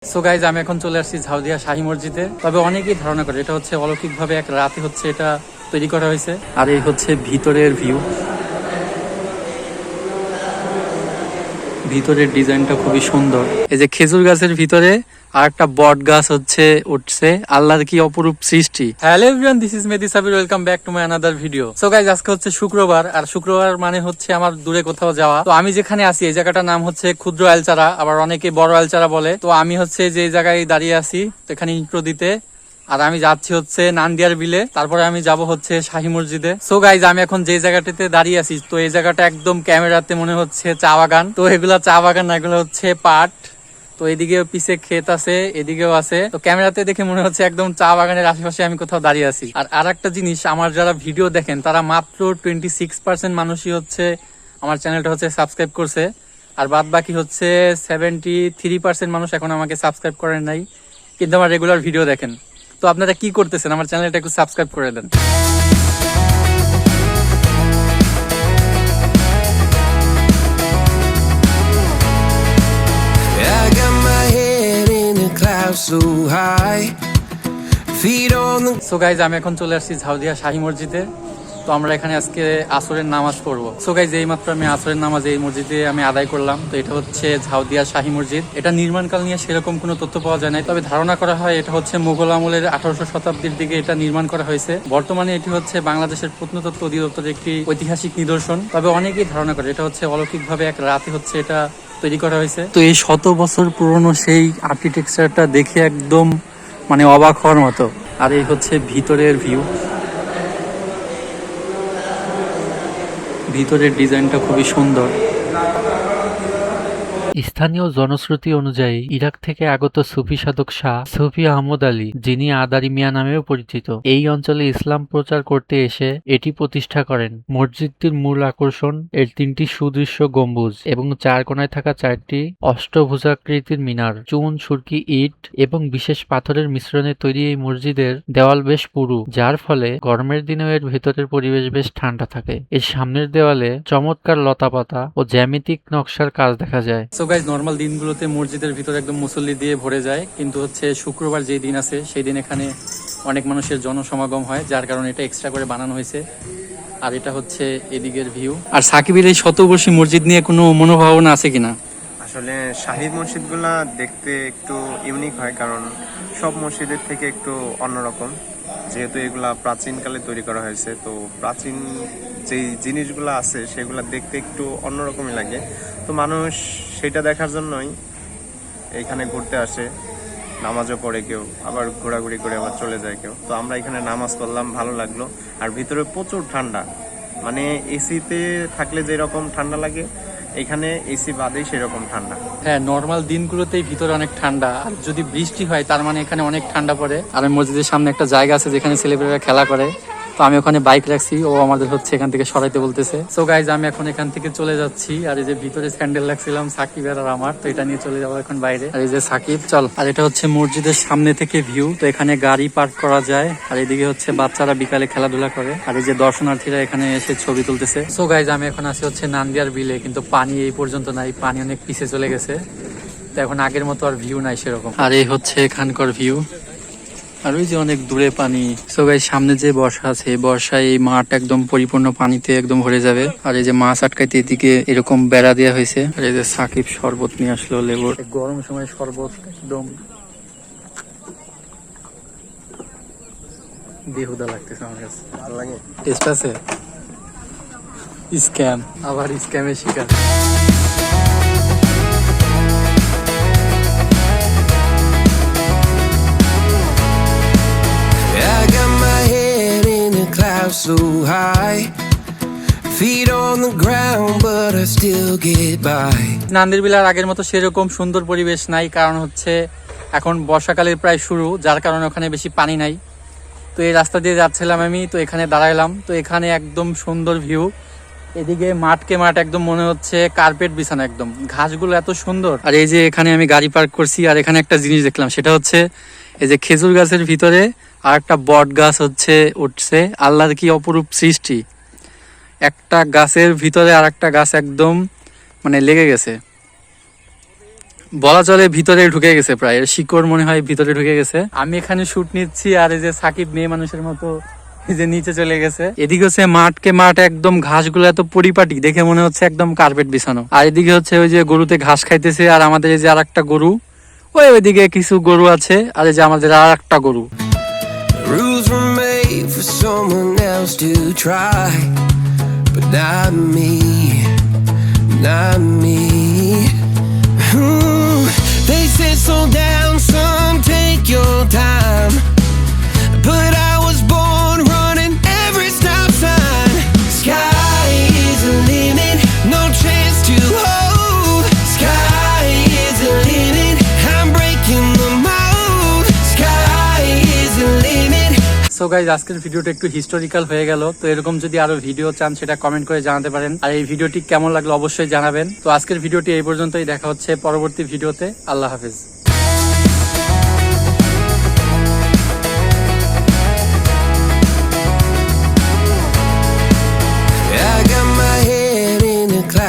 So guys আমি এখন চলে আসছি ঝাউদিয়া শাহী মসজিদে। তবে অনেকেই ধারণা করে এটা হচ্ছে অলৌকিকভাবে এক রাতে হচ্ছে এটা তৈরি করা হয়েছে। আর এই হচ্ছে ভিতরের ভিউ, ভিতরের ডিজাইনটা খুবই সুন্দর। এই যে খেজুর গাছের ভিতরে আর একটা বট গাছ হচ্ছে উঠছে। আল্লাহর কি অপরূপ সৃষ্টি। Hello everyone, this is Mehedi Sabir, welcome back to my another video. So guys আজকে হচ্ছে শুক্রবার, আর শুক্রবার মানে হচ্ছে আমার দূরে কোথাও যাওয়া। তো আমি যেখানে আছি এই জায়গাটার নাম হচ্ছে ক্ষুদ্র আলচারা, আবার অনেকে বড় আলচারা বলে। তো আমি হচ্ছে যে জায়গায় দাঁড়িয়ে আছি এখানে ইন্ট্রো দিতে, আর আমি যাচ্ছি হচ্ছে নান্দিয়ার বিলে, তারপরে আমি যাব হচ্ছে শাহী মসজিদে। সো গাইজ আমি এখন যে জায়গাটাতে দাঁড়িয়ে আছি, তো এই জায়গাটা একদম ক্যামেরাতে মনে হচ্ছে চা বাগান। তো এগুলা চা বাগান না, এগুলো হচ্ছে পাট। তো এদিকে পিছে ক্ষেত আছে, এদিকেও আছে। তো ক্যামেরাতে দেখে মনে হচ্ছে একদম চা বাগানের আশেপাশে আমি কোথাও দাঁড়িয়ে আছি। আর একটা জিনিস, আমার যারা ভিডিও দেখেন তারা মাত্র 26% মানুষই হচ্ছে আমার চ্যানেলটা হচ্ছে সাবস্ক্রাইব করছে, আর বাদ বাকি হচ্ছে 73% মানুষ এখন আমাকে সাবস্ক্রাইব করেন নাই, কিন্তু আমার রেগুলার ভিডিও দেখেন। তো আপনারা কি করতেছেন? আমার চ্যানেলটা একটু সাবস্ক্রাইব করে দেন। I got my head in the clouds so high, feet on the so guys আমি এখন চলে আসছি ঝাউদিয়া শাহী মসজিদে। তো আমরা এখানে আজকে আসরের নামাজ পড়বো। সো গাইজ এইমাত্র আমি আসরের নামাজ এই মসজিদে আমি আদায় করলাম। তো এটা হচ্ছে ঝাউদিয়া শাহী মসজিদ। এটা নির্মাণকাল নিয়ে সেরকম কোনো তথ্য পাওয়া যায় না, তবে ধারণা করা হয় এটা হচ্ছে মুঘল আমলের 1800 শতাব্দীর দিকে এটা নির্মাণ করা হয়েছে। বর্তমানে এটি হচ্ছে বাংলাদেশের প্রত্নতত্ত্ব অধিদপ্তরের একটি ঐতিহাসিক নিদর্শন। তবে অনেকেই ধারণা করে এটা হচ্ছে অলৌকিকভাবে এক রাতে হচ্ছে এটা তৈরি করা হয়েছে। তো এই 100 বছর পুরনো সেই আর্কিটেকচারটা দেখে একদম মানে অবাক হওয়ার মতো। আর এই হচ্ছে ভিতরের ভিউ, ভিতরের ডিজাইনটা খুবই সুন্দর। স্থানীয় জনশ্রুতি অনুযায়ী ইরাক থেকে আগত সুফি সাধক শাহ সুফি আহমদ আলী, যিনি আদারি মিয়া নামেও পরিচিত, এই অঞ্চলে ইসলাম প্রচার করতে এসে এটি প্রতিষ্ঠা করেন। মসজিদটির মূল আকর্ষণ এর 3টি সুদৃশ্য গম্বুজ এবং 4 কোণায় থাকা 4টি অষ্টভুজাকৃতির মিনার, চুন, সুরকি, ইট এবং বিশেষ পাথরের মিশ্রণে তৈরি এই মসজিদের দেওয়াল বেশ পুরু, যার ফলে গরমের দিনেও এর ভেতরের পরিবেশ বেশ ঠান্ডা থাকে। এর সামনের দেওয়ালে চমৎকার লতাপাতা ও জ্যামিতিক নকশার কাজ দেখা যায়। সো গাইজ নর্মাল দিনগুলোতে মসজিদের ভিতরে একদম মুসল্লি দিয়ে ভরে যায়, কিন্তু হচ্ছে শুক্রবার যেই দিন আছে সেই দিন এখানে অনেক মানুষের জনসমাগম হয়, যার কারণে এটা এক্সট্রা করে বানানো হয়েছে। আর এটা হচ্ছে এদিকের ভিউ। আর সাকিবের এই শতবর্ষী মসজিদ নিয়ে কোনো মনোভাবনা আছে কিনা? আসলে শাহী মসজিদগুলা দেখতে একটু ইউনিক হয়, কারণ সব মসজিদের থেকে একটু অন্যরকম, যেহেতু এগুলা প্রাচীনকালে তৈরি করা হয়েছে। তো প্রাচীন যেই জিনিসগুলো আছে সেগুলা দেখতে একটু অন্যরকমই লাগে। তো মানুষ সেটা দেখার জন্যই এখানে ঘুরতে আসে, নামাজও পড়ে কেউ, আবার ঘোরাঘুরি করে আবার চলে যায় কেউ। তো আমরা এখানে নামাজ পড়লাম, ভালো লাগলো। আর ভিতরে প্রচুর ঠান্ডা, মানে এসিতে থাকলে যেরকম ঠান্ডা লাগে এখানে এসি বাদেই সেরকম ঠান্ডা। হ্যাঁ, নর্মাল দিনগুলোতেই ভিতরে অনেক ঠান্ডা, আর যদি বৃষ্টি হয় তার মানে এখানে অনেক ঠান্ডা পড়ে। আর মসজিদের সামনে একটা জায়গা আছে যেখানে ছেলেপেলেরা খেলা করে, তো আমি ওখানে বাইক রাখছি, ও আমাদের হচ্ছে এখান থেকে সরাইতে বলতেছে। সো গাইজ আমি এখন এখান থেকে চলে যাচ্ছি। আর এই যে ভিতরে স্যান্ডেল রাখছিলাম সাকিব আর আমার, তো এটা নিয়ে চলে যাবো এখন বাইরে। আর এই যে সাকিব, চল। আর এটা হচ্ছে মসজিদের সামনে থেকে ভিউ, তো এখানে গাড়ি পার্ক করা যায়। আর এদিকে হচ্ছে বাচ্চারা বিকালে খেলাধুলা করে, আর এই যে দর্শনার্থীরা এখানে এসে ছবি তুলতেছে। সো গাইজ আমি এখন আছি হচ্ছে নান্দিয়ার বিলে, কিন্তু পানি এই পর্যন্ত নাই, পানি অনেক পিছে চলে গেছে। তো এখন আগের মতো আর ভিউ নাই সেরকম। আর এই হচ্ছে এখানকার ভিউ, আর ওই যে অনেক দূরে পানি। সো গাইস সামনে যে বর্ষা আছে, বর্ষায় এই মাঠ একদম পরিপূর্ণ পানিতে একদম ভরে যাবে। আর এই যে মাছ আটকাইতে এদিকে এরকম বেড়া দেওয়া হয়েছে। আর এই যে সাকিব শরবত নিয়ে আসলো লেবুর, গরম সময় শরবত একদম বেহুদা লাগতেছে আমার কাছে। ভালো লাগে। টেস্ট আছে। স্ক্যাম, আবার স্ক্যামের শিকার। I got my head in the clouds so high, feet on the ground but I still get by. নান্দির বিলার আগের মতো সেরকম সুন্দর পরিবেশ নাই, কারণ হচ্ছে এখন বর্ষাকালের প্রায় শুরু, যার কারণে ওখানে বেশি পানি নাই। তো এই রাস্তা দিয়ে যাচ্ছিলাম আমি, তো এখানে দাঁড়াইলাম। তো এখানে একদম সুন্দর ভিউ, এদিকে মাঠকে মাঠ একদম মনে হচ্ছে কার্পেট বিছানো, একদম ঘাসগুলো এত সুন্দর। আর এই যে এখানে আমি গাড়ি পার্ক করছি, আর এখানে একটা জিনিস দেখলাম, সেটা হচ্ছে এই যে খেজুর গাছের ভিতরে আর একটা বট গাছ হচ্ছে উঠছে। আল্লাহর কি অপরূপ সৃষ্টি, একটা গাছের ভিতরে আর একটা গাছ একদম মানে লেগে গেছে। বলা চলে ভিতরে ঢুকে গেছে, প্রায় এর শিকড় মনে হয় ভিতরে ঢুকে গেছে। আমি এখানে শুট নিচ্ছি আর এই যে সাকিব মেয়ে মানুষের মতো এই যে নিচে চলে গেছে। এদিকে হচ্ছে মাঠ একদম ঘাসগুলো এত পরিপাটি, দেখে মনে হচ্ছে একদম কার্পেট বিছানো। আর এদিকে হচ্ছে ওই যে গরুতে ঘাস খাইতেছে, আর আমাদের এই যে আর একটা গরু, ওইদিকে কিছু গরু আছে, আর এই যে আমাদের আর একটা গরু। Rules were made for someone else to try, but not me, not me. They said slow down, son, take your time, but I was born running every stop sign. Sky is the limit, no chance to hold. Sky is the limit, I'm breaking the mold. Sky is the limit. So guys, আজকের ভিডিওটা একটু historical হয়ে গেল। তো এরকম যদি আরো video চান সেটা কমেন্ট করে জানাতে পারেন, আর এই ভিডিওটি কেমন লাগলো অবশ্যই জানাবেন। তো আজকের ভিডিওটি এই পর্যন্তই, দেখা হচ্ছে পরবর্তী ভিডিওতে। আল্লাহ হাফেজ।